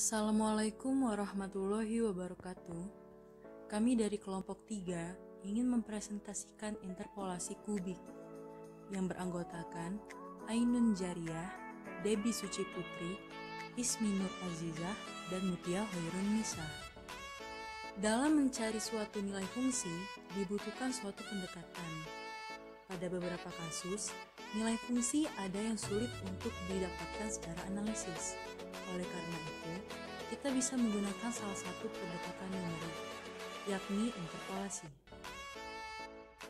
Assalamualaikum warahmatullahi wabarakatuh. Kami dari kelompok 3 ingin mempresentasikan interpolasi kubik yang beranggotakan Ainun Jariyah, Debbie Suci Putri, Ismi Nur Azizah, dan Mutia Hoirun Nisa. Dalam mencari suatu nilai fungsi, dibutuhkan suatu pendekatan. Pada beberapa kasus, nilai fungsi ada yang sulit untuk didapatkan secara analisis. Oleh karena itu, kita bisa menggunakan salah satu pendekatan numerik, yakni interpolasi.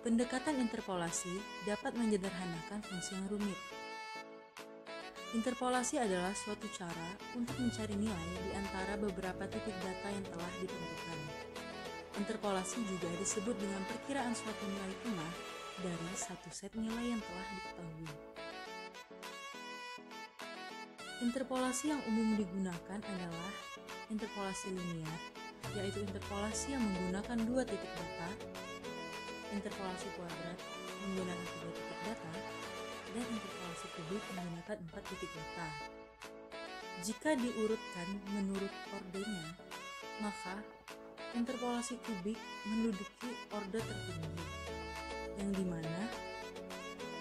Pendekatan interpolasi dapat menyederhanakan fungsi yang rumit. Interpolasi adalah suatu cara untuk mencari nilai di antara beberapa titik data yang telah ditentukan. Interpolasi juga disebut dengan perkiraan suatu nilai tengah dari satu set nilai yang telah diketahui. Interpolasi yang umum digunakan adalah interpolasi linier, yaitu interpolasi yang menggunakan dua titik data, interpolasi kuadrat menggunakan tiga titik data, dan interpolasi kubik menggunakan 4 titik data. Jika diurutkan menurut ordenya, maka interpolasi kubik menduduki orde tertinggi, yang dimana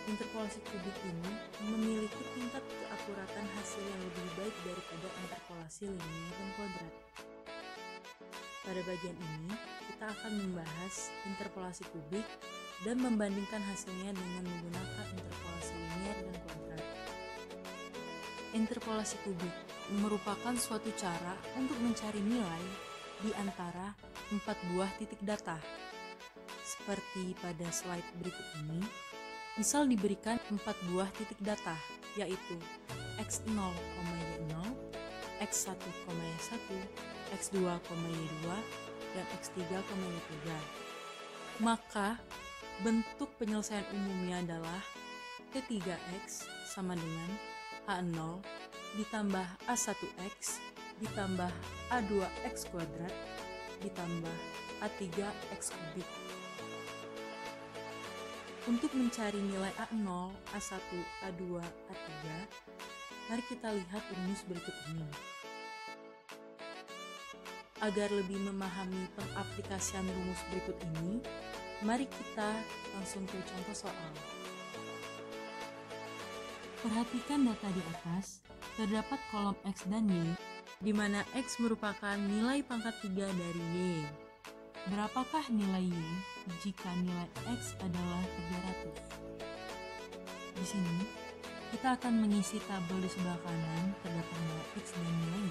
interpolasi kubik ini memiliki tingkat keakuratan hasil yang lebih baik daripada interpolasi linier dan kuadrat. Pada bagian ini, kita akan membahas interpolasi kubik dan membandingkan hasilnya dengan menggunakan interpolasi linier dan kuadrat. Interpolasi kubik merupakan suatu cara untuk mencari nilai di antara 4 buah titik data. Seperti pada slide berikut ini, misal diberikan 4 buah titik data, yaitu x0, y0, x1, y1, x2, y2, dan x3, y3. Maka, bentuk penyelesaian umumnya adalah T3x sama dengan A0 ditambah A1x ditambah A2x kuadrat ditambah A3x kubik. Untuk mencari nilai A0, A1, A2, A3, mari kita lihat rumus berikut ini. Agar lebih memahami pengaplikasian rumus berikut ini, mari kita langsung ke contoh soal. Perhatikan data di atas, terdapat kolom X dan Y, di mana X merupakan nilai pangkat 3 dari Y. Berapakah nilai Y jika nilai X adalah 300? Di sini, kita akan mengisi tabel di sebelah kanan terdapat nilai X dan nilai Y,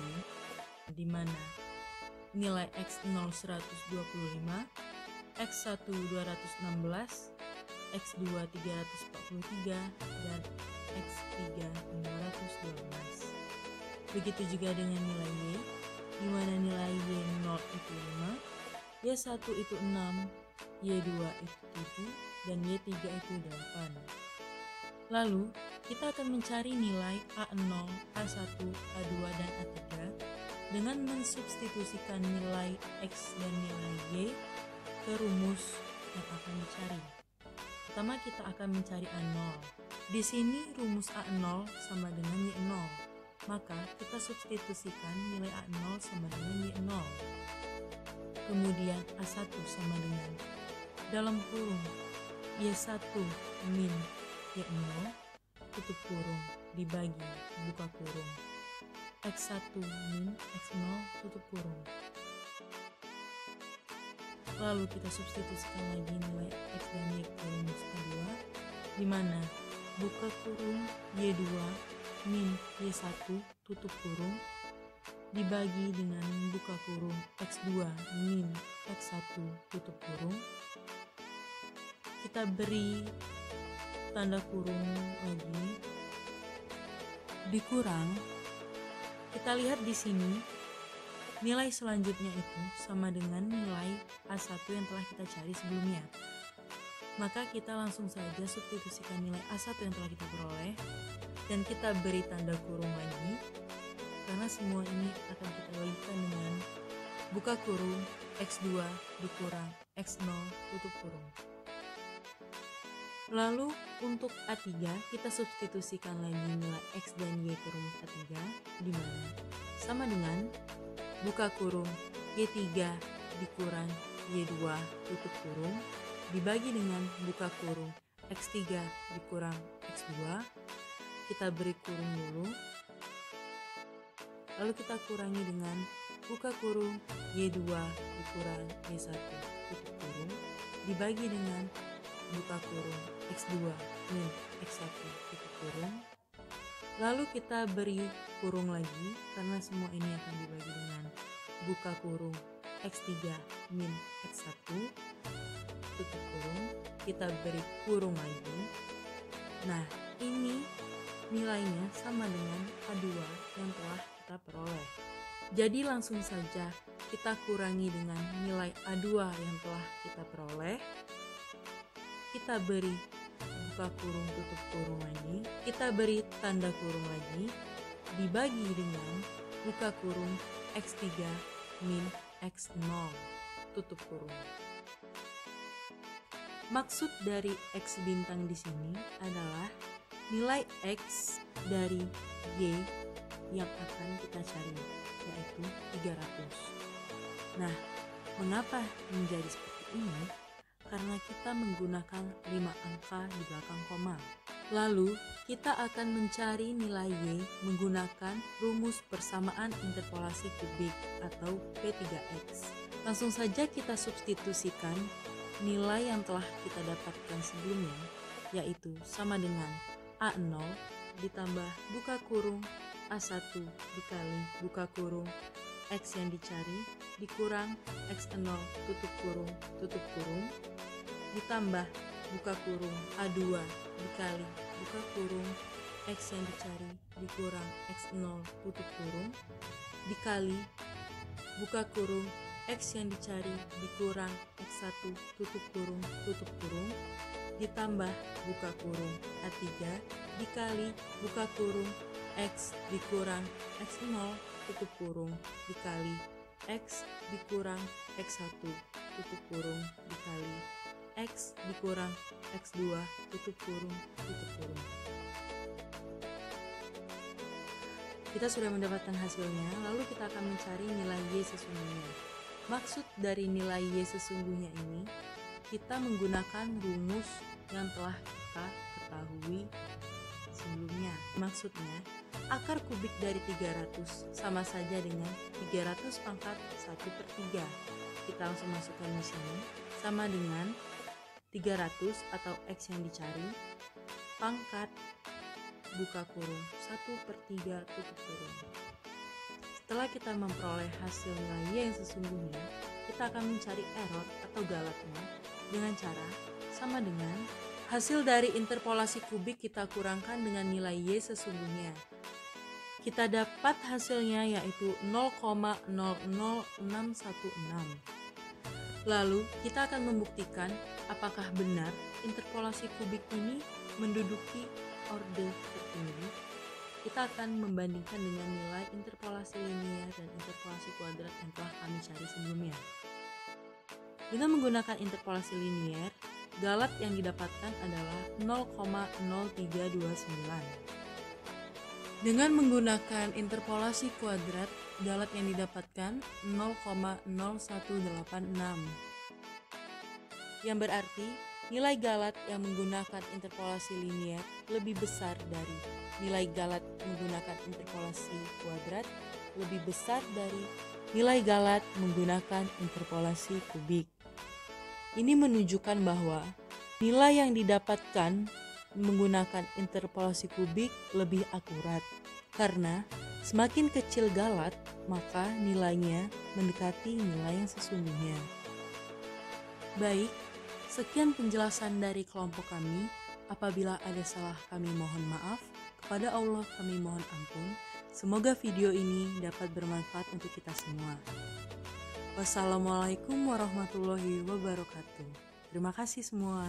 di mana nilai X0 125, X1 216, X2 343, dan X3 512. Begitu juga dengan nilai Y, di mana nilai Y0 itu 5, Y1 itu 6, Y2 itu 7, dan Y3 itu 8. Lalu, kita akan mencari nilai A0, A1, A2, dan A3 dengan mensubstitusikan nilai X dan nilai Y ke rumus yang akan dicari. Pertama, kita akan mencari A0. Di sini rumus A0 sama dengan Y0. Maka, kita substitusikan nilai A0 sama dengan Y0. Kemudian A1 sama dengan dalam kurung Y1 min Y0 tutup kurung dibagi buka kurung X1 min X0 tutup kurung. Lalu kita substitusikan lagi nilai X dan Y ke rumus A2, di mana buka kurung Y2 min Y1 tutup kurung dibagi dengan buka kurung X2 min X1 tutup kurung. Kita beri tanda kurung lagi, dikurang. Kita lihat di sini nilai selanjutnya itu sama dengan nilai A1 yang telah kita cari sebelumnya. Maka kita langsung saja substitusikan nilai A1 yang telah kita peroleh dan kita beri tanda kurung lagi, karena semua ini akan kita bagikan dengan buka kurung X2 dikurang X0 tutup kurung. Lalu untuk A3 kita substitusikan lagi nilai X dan Y ke rumus A3, di mana sama dengan buka kurung, Y3 dikurang Y2 tutup kurung, dibagi dengan buka kurung, X3 dikurang X2, kita beri kurung dulu, lalu kita kurangi dengan buka kurung, Y2 dikurang Y1 tutup kurung, dibagi dengan buka kurung, X2 min X1 tutup kurung, lalu kita beri kurung lagi karena semua ini akan dibagi dengan buka kurung, X3 min X1 tutup kurung, kita beri kurung lagi. Nah, ini nilainya sama dengan A2 yang telah kita peroleh. Jadi langsung saja kita kurangi dengan nilai A2 yang telah kita peroleh. Kita beri buka kurung tutup kurung lagi, kita beri tanda kurung lagi, dibagi dengan buka kurung X3 min X0 tutup kurung. Maksud dari X bintang di sini adalah nilai X dari Y yang akan kita cari, yaitu 300. Nah, mengapa menjadi seperti ini? Karena kita menggunakan 5 angka di belakang koma. Lalu, kita akan mencari nilai Y menggunakan rumus persamaan interpolasi kubik atau P3X. Langsung saja kita substitusikan nilai yang telah kita dapatkan sebelumnya, yaitu sama dengan A0 ditambah buka kurung A1 dikali buka kurung X yang dicari dikurang X0 tutup kurung ditambah buka kurung A2 dikali buka kurung X yang dicari dikurang X0 tutup kurung dikali buka kurung X yang dicari dikurang X1 tutup kurung ditambah buka kurung A3 dikali buka kurung X dikurang X0 tutup kurung dikali X dikurang X1 tutup kurung dikali X dikurang X2 tutup kurung. Kita sudah mendapatkan hasilnya, lalu kita akan mencari nilai Y sesungguhnya. Maksud dari nilai Y sesungguhnya ini, kita menggunakan rumus yang telah kita ketahui sebelumnya. Maksudnya, akar kubik dari 300 sama saja dengan 300 pangkat 1/3. Kita langsung masukkan di sini, sama dengan 300 atau X yang dicari, pangkat buka kurung 1/3 tutup kurung. Setelah kita memperoleh hasil nilai Y yang sesungguhnya, kita akan mencari error atau galatnya dengan cara sama dengan hasil dari interpolasi kubik kita kurangkan dengan nilai Y sesungguhnya. Kita dapat hasilnya yaitu 0,00616. Lalu kita akan membuktikan apakah benar interpolasi kubik ini menduduki orde tertinggi. Kita akan membandingkan dengan nilai interpolasi linier dan interpolasi kuadrat yang telah kami cari sebelumnya. Dengan menggunakan interpolasi linier, galat yang didapatkan adalah 0,0329. Dengan menggunakan interpolasi kuadrat, galat yang didapatkan 0,0186. Yang berarti, nilai galat yang menggunakan interpolasi linier lebih besar dari nilai galat menggunakan interpolasi kuadrat lebih besar dari nilai galat menggunakan interpolasi kubik. Ini menunjukkan bahwa nilai yang didapatkan menggunakan interpolasi kubik lebih akurat, karena semakin kecil galat, maka nilainya mendekati nilai yang sesungguhnya. Baik, sekian penjelasan dari kelompok kami. Apabila ada salah kami mohon maaf, kepada Allah kami mohon ampun. Semoga video ini dapat bermanfaat untuk kita semua. Wassalamualaikum warahmatullahi wabarakatuh. Terima kasih semua.